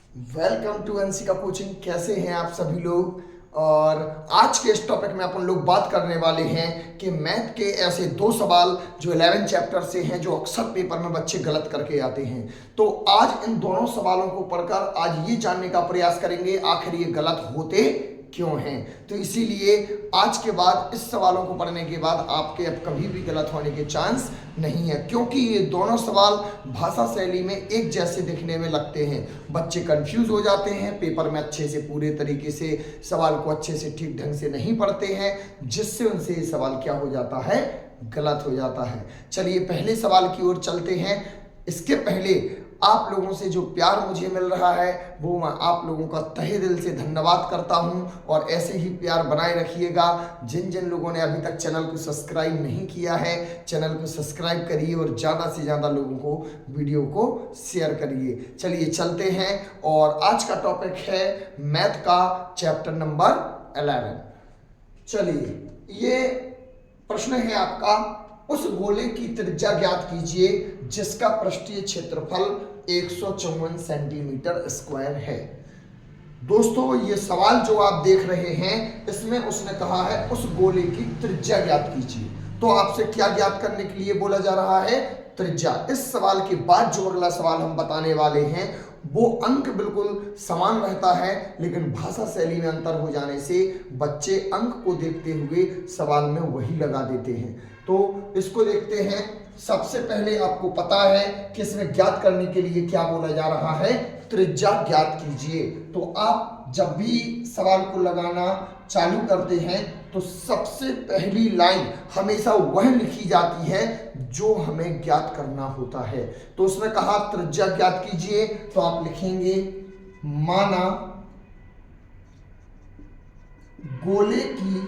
Welcome to Anshika coaching. कैसे हैं आप सभी लोग। और आज के इस टॉपिक में अपन लोग बात करने वाले हैं कि मैथ के ऐसे दो सवाल जो 11 चैप्टर से हैं जो अक्सर पेपर में बच्चे गलत करके आते हैं। तो आज इन दोनों सवालों को पढ़कर आज ये जानने का प्रयास करेंगे आखिर ये गलत होते क्यों हैं। तो इसीलिए आज के बाद इस सवालों को पढ़ने के बाद आपके अब कभी भी गलत होने के चांस नहीं है, क्योंकि ये दोनों सवाल भाषा शैली में एक जैसे दिखने में लगते हैं। बच्चे कंफ्यूज हो जाते हैं, पेपर में अच्छे से पूरे तरीके से सवाल को अच्छे से ठीक ढंग से नहीं पढ़ते हैं, जिससे उनसे ये सवाल क्या हो जाता है, गलत हो जाता है। चलिए पहले सवाल की ओर चलते हैं। इसके पहले आप लोगों से जो प्यार मुझे मिल रहा है वो मैं आप लोगों का तहे दिल से धन्यवाद करता हूं, और ऐसे ही प्यार बनाए रखिएगा। जिन जिन लोगों ने अभी तक चैनल को सब्सक्राइब नहीं किया है, चैनल को सब्सक्राइब करिए और ज़्यादा से ज़्यादा लोगों को वीडियो को शेयर करिए। चलिए चलते हैं, और आज का टॉपिक है मैथ का चैप्टर नंबर 11। चलिए ये प्रश्न है आपका, उस गोले की त्रिज्या ज्ञात कीजिए जिसका पृष्ठीय क्षेत्रफल 154 सेंटीमीटर स्क्वायर है। दोस्तों ये सवाल जो आप देख रहे हैं इसमें उसने कहा है उस गोले की त्रिज्या ज्ञात कीजिए। तो आपसे क्या ज्ञात करने के लिए बोला जा रहा है, त्रिज्या। इस सवाल के बाद जो अगला सवाल हम बताने वाले हैं वो अंक बिल्कुल समान रहता है, लेकिन भाषा शैली में अंतर हो जाने से बच्चे अंक को देखते हुए सवाल में वही लगा देते हैं। तो इसको देखते हैं। सबसे पहले आपको पता है कि इसमें ज्ञात करने के लिए क्या बोला जा रहा है, त्रिज्या ज्ञात कीजिए। तो आप जब भी सवाल को लगाना चालू करते हैं तो सबसे पहली लाइन हमेशा वह लिखी जाती है जो हमें ज्ञात करना होता है। तो उसने कहा त्रिज्या ज्ञात कीजिए, तो आप लिखेंगे माना गोले की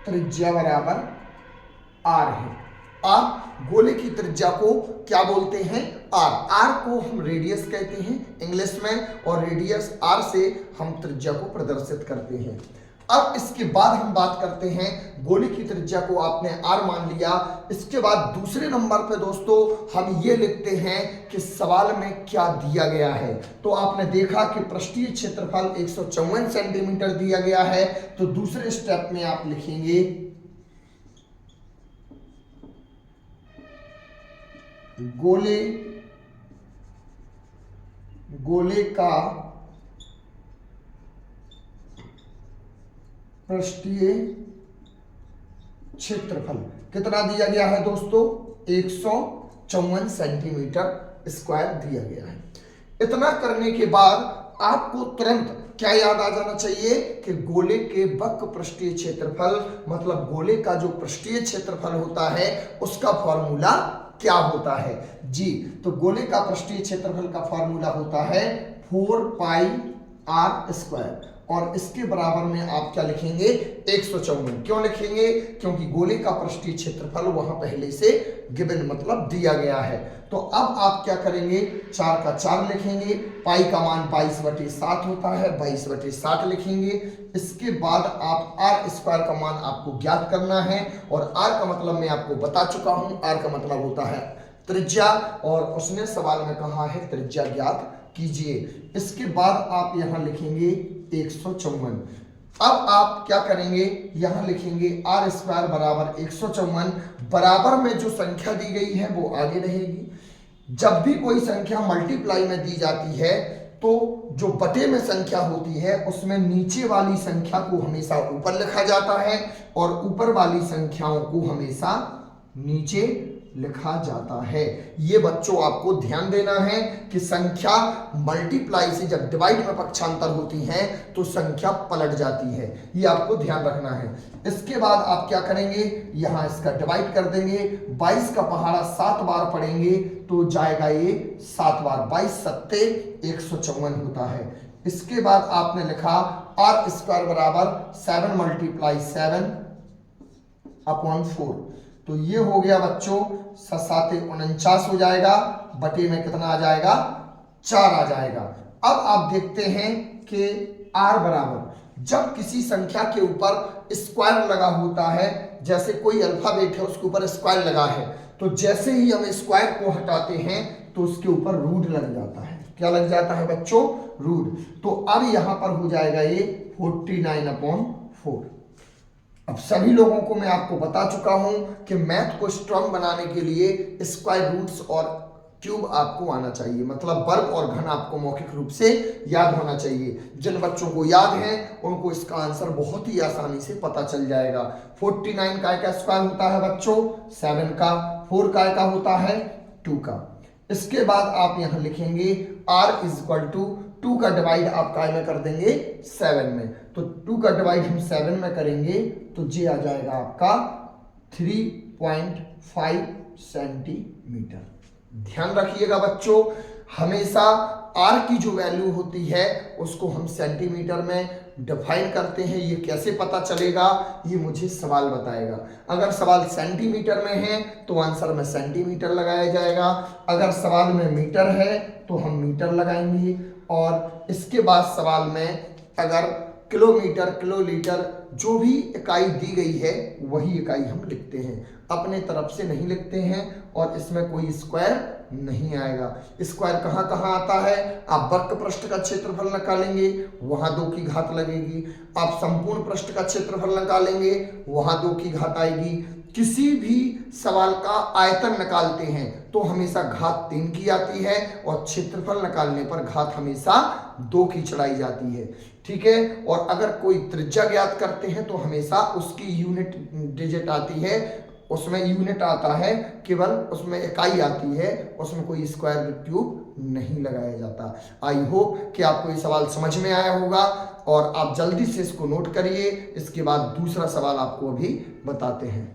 त्रिज्या बराबर आर है। आप गोले की त्रिज्या को क्या बोलते हैं, आर। आर को हम रेडियस कहते हैं इंग्लिश में, और रेडियस आर से हम त्रिज्या को प्रदर्शित करते हैं। अब इसके बाद हम बात करते हैं, गोले की त्रिज्या को आपने आर मान लिया। इसके बाद दूसरे नंबर पे दोस्तों हम ये लिखते हैं कि सवाल में क्या दिया गया है। तो आपने देखा कि पृष्ठीय क्षेत्रफल 154 सेंटीमीटर दिया गया है, तो दूसरे स्टेप में आप लिखेंगे गोले का पृष्ठीय क्षेत्रफल कितना दिया गया है दोस्तों, 154 सेंटीमीटर स्क्वायर दिया गया है। इतना करने के बाद आपको तुरंत क्या याद आ जाना चाहिए कि गोले के वक्र पृष्ठीय क्षेत्रफल मतलब गोले का जो पृष्ठीय क्षेत्रफल होता है उसका फॉर्मूला क्या होता है जी। तो गोले का पृष्ठीय क्षेत्रफल का फॉर्मूला होता है 4 पाई आर स्क्वायर, और इसके बराबर में आप क्या लिखेंगे, 154। क्यों लिखेंगे, क्योंकि गोले का पृष्ठीय क्षेत्रफल वहां पहले से गिवन मतलब दिया गया है। तो अब आप क्या करेंगे, 4 का 4 लिखेंगे, पाई का मान 22/7 होता है, 22/7 लिखेंगे। इसके बाद आप आर स्क्वायर का मान आपको ज्ञात करना है, और आर का मतलब मैं आपको बता चुका हूं, आर का मतलब होता है त्रिज्या, और उसने सवाल में कहा है त्रिज्या ज्ञात कीजिए। इसके बाद आप यहां लिखेंगे 154। अब आप क्या करेंगे, यहां लिखेंगे आर स्क्वायर बराबर 154, बराबर में जो संख्या दी गई है वो आगे रहेगी। जब भी कोई संख्या मल्टीप्लाई में दी जाती है तो जो बटे में संख्या होती है उसमें नीचे वाली संख्या को हमेशा ऊपर लिखा जाता है, और ऊपर वाली संख्याओं को हमेशा नीचे लिखा जाता है। ये बच्चों आपको ध्यान देना है कि संख्या मल्टीप्लाई से जब डिवाइड में पक्षांतर होती है तो संख्या पलट जाती है, ये आपको ध्यान रखना है। इसके बाद आप क्या करेंगे, यहां इसका डिवाइड कर देंगे, 22 का पहाड़ा 7 बार पढ़ेंगे तो जाएगा ये 7 बार, 22 सत्ते 154 होता है। इसके बाद आपने लिखा आर स्क्वायर बराबर 7 × 7/4, तो ये हो गया बच्चों 7 × 7 = 49 हो जाएगा, बटे में कितना आ जाएगा, 4 आ जाएगा। अब आप देखते हैं कि आर बराबर जब किसी संख्या के ऊपर स्क्वायर लगा होता है, जैसे कोई अल्फाबेट है उसके ऊपर स्क्वायर लगा है, तो जैसे ही हम स्क्वायर को हटाते हैं तो उसके ऊपर रूट लग जाता है। क्या लग जाता है बच्चों? रूट। तो अब यहां पर हो जाएगा ये 49/4। अब सभी लोगों को मैं आपको बता चुका हूं कि मैथ को स्ट्रांग बनाने के लिए स्क्वायर रूट्स और क्यूब आपको आना चाहिए, मतलब वर्ग और घन आपको मौखिक रूप से याद होना चाहिए। जिन बच्चों को याद है उनको इसका आंसर बहुत ही आसानी से पता चल जाएगा। 49 काय का स्क्वायर होता है बच्चों? 7 का। 4 काय का होता है? 2 का। इसके बाद आप यहां लिखेंगे r इक्वल टू 2 का डिवाइड आप काय में कर देंगे? 7 में। तो 2 का डिवाइड हम 7 में करेंगे तो ये आ जाएगा आपका 3.5 सेंटीमीटर। ध्यान रखिएगा बच्चों, हमेशा r की जो वैल्यू होती है उसको हम सेंटीमीटर में डिफाइन करते हैं। ये कैसे पता चलेगा ये मुझे सवाल बताएगा। अगर सवाल सेंटीमीटर में है तो आंसर में सेंटीमीटर लगाया जाएगा, अगर सवाल में मीटर है तो हम मीटर लगाएंगे, और इसके बाद सवाल में अगर किलोमीटर, किलोलीटर जो भी इकाई दी गई है वही इकाई हम लिखते हैं, अपने तरफ से नहीं लिखते हैं। और इसमें कोई स्क्वायर नहीं आएगा। स्क्वायर कहाँ कहाँ आता है? आप वक्र पृष्ठ का क्षेत्रफल निकालेंगे वहां 2 की घात लगेगी, आप संपूर्ण पृष्ठ का क्षेत्रफल निकालेंगे वहां 2 की घात आएगी। किसी भी सवाल का आयतन निकालते हैं तो हमेशा घात 3 की आती है, और क्षेत्रफल निकालने पर घात हमेशा 2 की चढ़ाई जाती है। ठीक है। और अगर कोई त्रिज्या ज्ञात करते हैं तो हमेशा उसकी यूनिट डिजिट आती है, उसमें यूनिट आता है, केवल उसमें इकाई आती है, उसमें कोई स्क्वायर क्यूब नहीं लगाया जाता। आई होप कि आपको ये सवाल समझ में आया होगा, और आप जल्दी से इसको नोट करिए। इसके बाद दूसरा सवाल आपको अभी बताते हैं।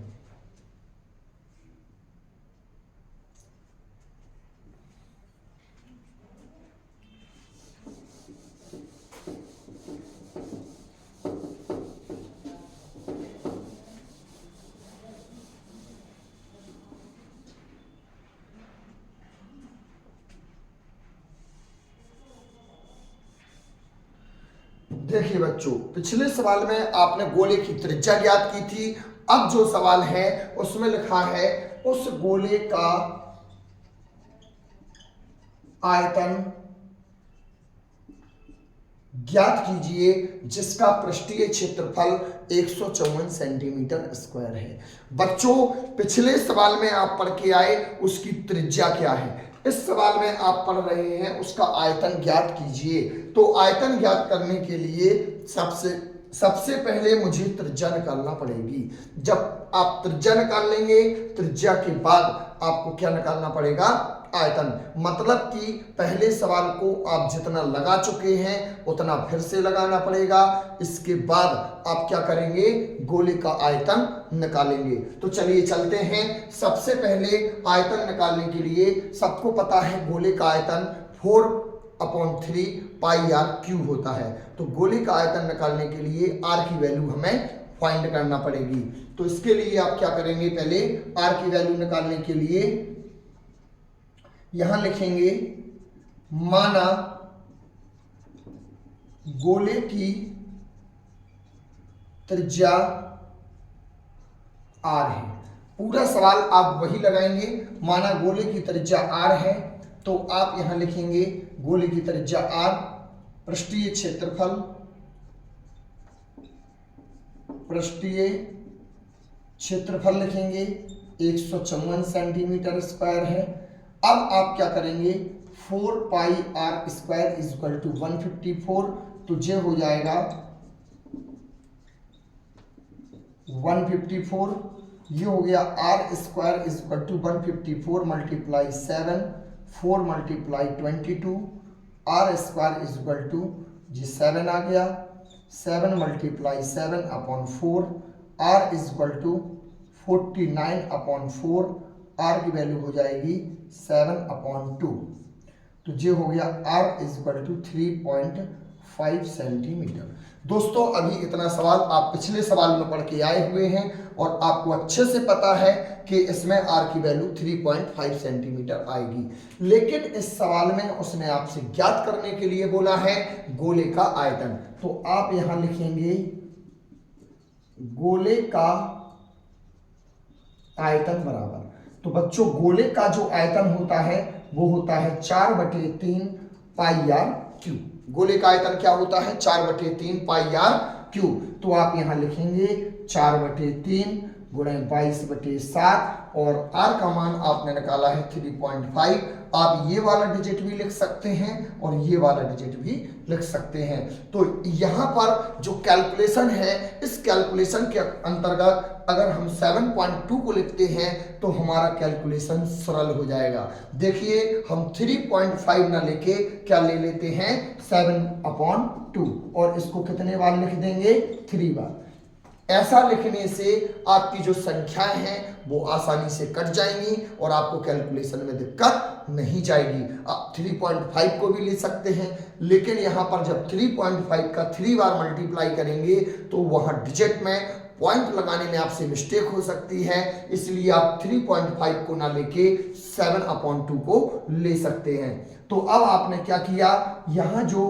देखिए बच्चों, पिछले सवाल में आपने गोले की त्रिज्या ज्ञात की थी। अब जो सवाल है उसमें लिखा है उस गोले का आयतन ज्ञात कीजिए जिसका पृष्ठीय क्षेत्रफल 154 सेंटीमीटर स्क्वायर है। बच्चों, पिछले सवाल में आप पढ़ के आए उसकी त्रिज्या क्या है, इस सवाल में आप पढ़ रहे हैं उसका आयतन ज्ञात कीजिए। तो आयतन ज्ञात करने के लिए सबसे पहले मुझे त्रिज्या निकालना पड़ेगी। जब आप त्रिज्या निकाल लेंगे, त्रिज्या के बाद आपको क्या निकालना पड़ेगा? आयतन। मतलब कि पहले सवाल को आप जितना लगा चुके हैं उतना फिर से लगाना पड़ेगा। इसके बाद आप क्या करेंगे? गोले का आयतन निकालेंगे। तो चलिए चलते हैं। सबसे पहले आयतन निकालने के लिए सबको पता है गोले का आयतन 4/3 पाई आर क्यूब होता है। तो गोले का आयतन निकालने के लिए आर की वैल्यू हमें फाइंड करना पड़ेगी। तो इसके लिए आप क्या करेंगे? पहले आर की वैल्यू निकालने के लिए यहां लिखेंगे माना गोले की त्रिज्या आर है। पूरा सवाल आप वही लगाएंगे, माना गोले की त्रिज्या आर है, तो आप यहां लिखेंगे गोले की त्रिज्या आर, पृष्ठीय क्षेत्रफल लिखेंगे 154 सेंटीमीटर स्क्वायर है। अब आप क्या करेंगे? 4 pi R square equal to 154, तो ये हो जाएगा 154। ये हो गया R square equal to 154 multiply 7, 4 multiply 22, R square equal to जी 7 आ गया, 7 multiply 7/4, R equal to 49/4, R की वैल्यू हो जाएगी 7/2। तो ये हो गया आर इक्वल टू 3.5 सेंटीमीटर। दोस्तों, अभी इतना सवाल आप पिछले सवाल में पढ़ के आए हुए हैं और आपको अच्छे से पता है कि इसमें आर की वैल्यू 3.5 सेंटीमीटर आएगी। लेकिन इस सवाल में उसने आपसे ज्ञात करने के लिए बोला है गोले का आयतन। तो आप यहां लिखेंगे गोले का आयतन बराबर, तो बच्चों गोले का जो आयतन होता है वो होता है 4/3 पाई आर क्यूब। गोले का आयतन क्या होता है? 4/3 पाई आर क्यूब। तो आप यहां लिखेंगे 4/3 गुणे 22/7 और आर का मान आपने निकाला है 3.5। आप ये वाला डिजिट भी लिख सकते हैं और ये वाला डिजिट भी लिख सकते हैं। तो यहाँ पर जो कैलकुलेशन है, इस कैलकुलेशन के अंतर्गत अगर हम 7.2 को लिखते हैं तो हमारा कैलकुलेशन सरल हो जाएगा। देखिए हम 3.5 ना लेके क्या ले लेते हैं 7/2 और इसको कितने बार लिख देंगे? 3 बार। ऐसा लिखने से आपकी जो संख्याएं हैं वो आसानी से कट जाएंगी और आपको कैलकुलेशन में दिक्कत नहीं जाएगी। आप 3.5 को भी ले सकते हैं, लेकिन यहां पर जब 3.5 का 3 बार मल्टीप्लाई करेंगे तो वहां डिजिट में पॉइंट लगाने में आपसे मिस्टेक हो सकती है, इसलिए आप 3.5 को ना लेके 7/2 को ले सकते हैं। तो अब आपने क्या किया, यहां जो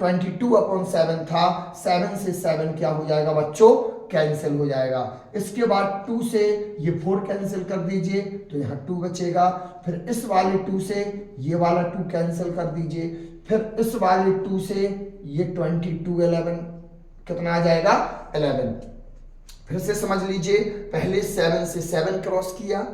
22/7 था, 7 से 7 क्या हो जाएगा बच्चों? कैंसिल हो जाएगा। इसके बाद 2 से ये 4 कैंसिल कर दीजिए तो यहाँ 2 बचेगा। फिर इस वाले 2 से ये वाला 2 कैंसिल कर दीजिए। फिर इस वाले 2 से ये 22 11 कितना आ जाएगा? 11। फिर से समझ लीजिए, पहले 7 से 7 क्रॉस किया,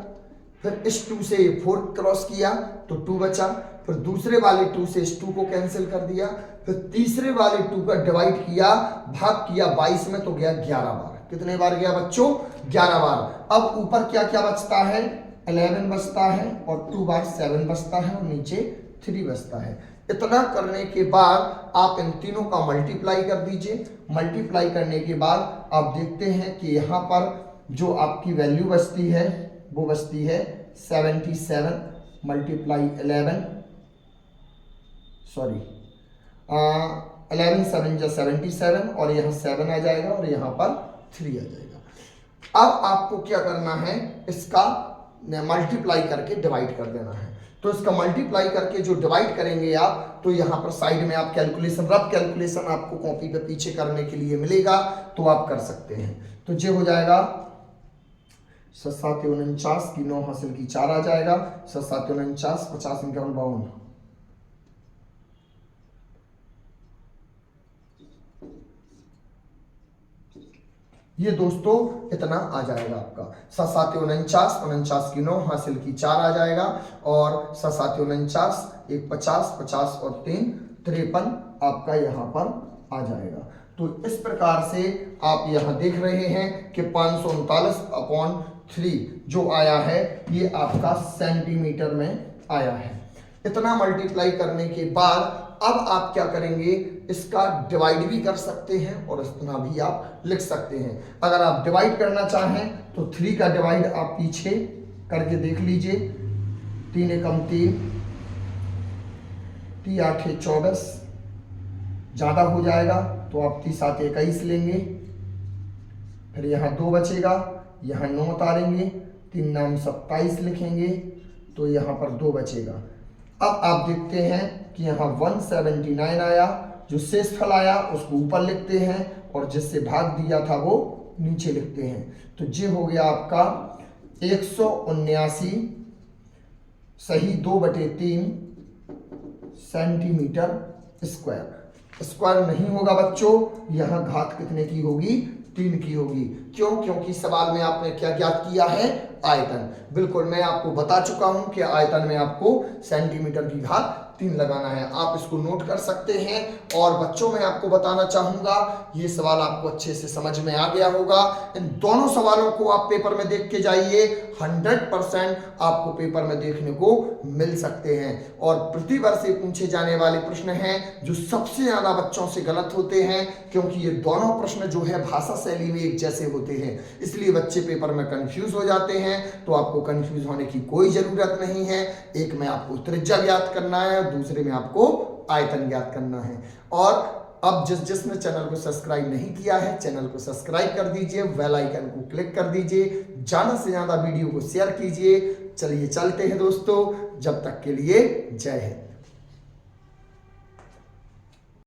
फिर इस 2 से 4 क्रॉस किया तो 2 बचा। फिर दूसरे वाले 2 से इस 2 को कैंसिल कर दिया। फिर तीसरे वाले 2 का डिवाइड किया, भाग किया 22 में तो गया 11 बार। कितने बार गया बच्चों? 11 बार। अब ऊपर क्या क्या बचता है? 11 बचता है और 2 बार 7 बचता है और नीचे 3 बचता है। इतना करने के बाद आप इन तीनों का मल्टीप्लाई कर दीजिए। मल्टीप्लाई करने के बाद आप देखते हैं कि यहाँ पर जो आपकी वैल्यू बचती है वो बचती है 77 मल्टीप्लाई 11 11 7 जा 77 और यहाँ 7 आ जाएगा और यहाँ पर 3 आ जाएगा। अब आपको क्या करना है, इसका मल्टीप्लाई करके डिवाइड कर देना है। तो इसका मल्टीप्लाई करके जो डिवाइड करेंगे आप, तो यहाँ पर साइड में आप कैलकुलेशन, रफ कैलकुलेशन आपको कॉपी पे पीछे करने के लिए मिलेगा, तो आप कर सकते हैं। तो ये हो जाएगा 7 49 की 9 हासिल की 4 आ जाएगा। 7 49 50 52। ये दोस्तों इतना आ जाएगा आपका। 7 49 49 की 9 हासिल की 4 आ जाएगा और 7 49 1 50 50 और 3 53 आपका यहाँ पर आ जाएगा। तो इस प्रकार से आप यहाँ देख रहे हैं कि 539/3 जो आया है ये आपका सेंटीमीटर में आया है। इतना मल्टीप्लाई करने के बाद अब आप क्या करेंगे, इसका डिवाइड भी कर सकते हैं और इतना भी आप लिख सकते हैं। अगर आप डिवाइड करना चाहें तो 3 का डिवाइड आप पीछे करके देख लीजिए। 3 एकम 3, 3 8 24, ज़्यादा हो जाएगा तो आप 3 7 21 लेंगे। फिर यहाँ 2 बचेगा, यहाँ 9 उतारेंगे, 3 9 27 लिखेंगे तो यहाँ पर 2 बचेगा। अब आप देखते हैं कि यहाँ 179 आया, जो शेषफल आया उसको ऊपर लिखते हैं और जिससे भाग दिया था वो नीचे लिखते हैं। तो ये हो गया आपका 179 सही 2/3 सेंटीमीटर स्क्वायर। स्क्वायर नहीं होगा बच्चों, यहाँ घात कितने की होगी? 3 की होगी। क्यों? क्योंकि सवाल में आपने क्या ज्ञात किया है? आयतन। बिल्कुल मैं आपको बता चुका हूं कि आयतन में आपको सेंटीमीटर की घात 3 लगाना है। आप इसको नोट कर सकते हैं। और बच्चों मैं आपको बताना चाहूंगा, ये सवाल आपको अच्छे से समझ में आ गया होगा। इन दोनों सवालों को आप पेपर में देख के जाइए, 100% आपको पेपर में देखने को मिल सकते हैं। और प्रतिवर्ष से पूछे जाने वाले प्रश्न हैं जो सबसे ज्यादा बच्चों से गलत होते हैं, क्योंकि ये दोनों प्रश्न जो है भाषा शैली में एक जैसे होते हैं, इसलिए बच्चे पेपर में कंफ्यूज हो जाते हैं। तो आपको कंफ्यूज होने की कोई जरूरत नहीं है। एक में आपको त्रिज्या ज्ञात करना है, दूसरे में आपको आयतन ज्ञात करना है। और अब जिसने चैनल को सब्सक्राइब नहीं किया है, चैनल को सब्सक्राइब कर दीजिए, बेल आइकन को क्लिक कर दीजिए, ज्यादा से ज्यादा वीडियो को शेयर कीजिए। चलिए चलते हैं दोस्तों, जब तक के लिए जय हिंद।